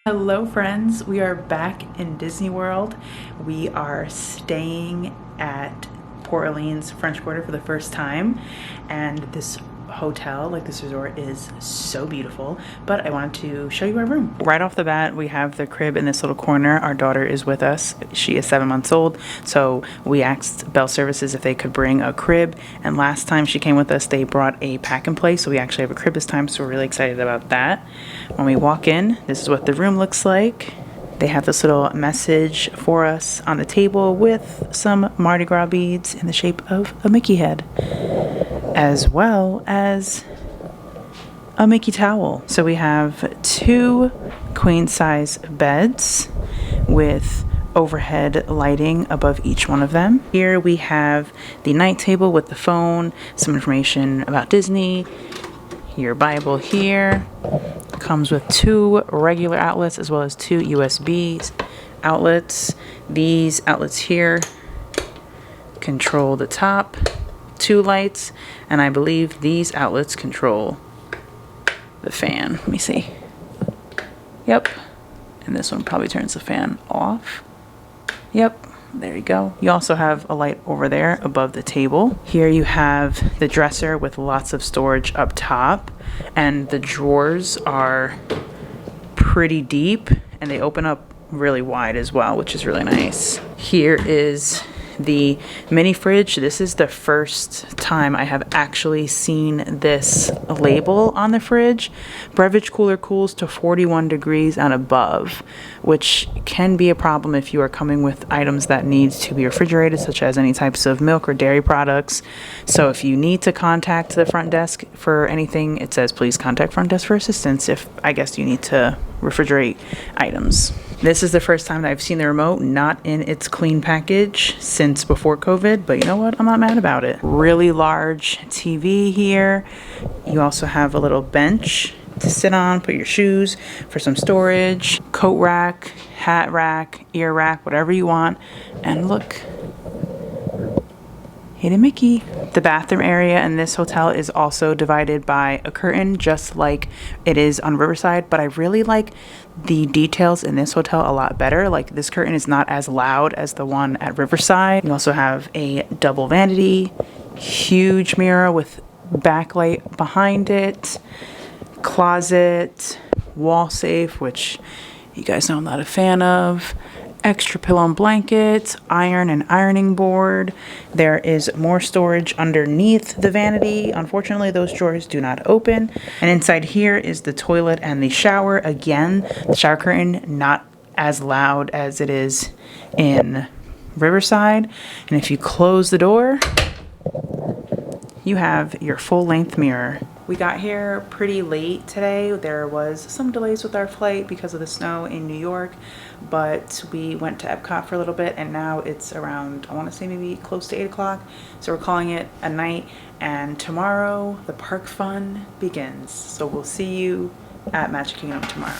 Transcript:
Hello friends, we are back in Disney World. We are staying at Port Orleans French Quarter for the first time, and this hotel, like this resort, is so beautiful. But I wanted to show you our room. Right off the bat, we have the crib in this little corner. Our daughter is with us. She is 7 months old, so we asked Bell Services if they could bring a crib, and last time she came with us they brought a pack and play, so we actually have a crib this time, so we're really excited about that. When we walk in, this is what the room looks like. They have this little message for us on the table with some Mardi Gras beads in the shape of a Mickey head, as well as a Mickey towel. So we have 2 queen size beds with overhead lighting above each one of them. Here we have the night table with the phone, some information about Disney, your Bible here. Comes with 2 regular outlets as well as 2 USB outlets. These outlets here control the top 2 lights, and I believe these outlets control the fan. Let me see. Yep. And this one probably turns the fan off. Yep. There you go. You also have a light over there above the table. Here you have the dresser with lots of storage up top, and the drawers are pretty deep and they open up really wide as well, which is really nice. Here is the mini fridge. This is the first time I have actually seen this label on the fridge. Beverage cooler cools to 41 degrees and above, which can be a problem if you are coming with items that need to be refrigerated, such as any types of milk or dairy products. So if you need to contact the front desk for anything, it says please contact front desk for assistance if I guess you need to refrigerate items. This is the first time that I've seen the remote not in its clean package since before COVID, but you know what? I'm not mad about it. Really large TV here. You also have a little bench to sit on, put your shoes for some storage, coat rack, hat rack, ear rack, whatever you want. And look, hidden Mickey. The bathroom area in this hotel is also divided by a curtain, just like it is on Riverside, but I really like the details in this hotel a lot better. Like, this curtain is not as loud as the one at Riverside. You also have a double vanity, huge mirror with backlight behind it, closet, wall safe, which you guys know I'm not a fan of, extra pillow and blankets, iron and ironing board. There is more storage underneath the vanity. Unfortunately, those drawers do not open. And inside here is the toilet and the shower. Again, the shower curtain not as loud as it is in Riverside. And if you close the door, you have your full-length mirror. We got here pretty late today. There was some delays with our flight because of the snow in New York, but we went to Epcot for a little bit, and now it's around, I want to say maybe close to 8 o'clock. So we're calling it a night, and tomorrow the park fun begins. So we'll see you at Magic Kingdom tomorrow.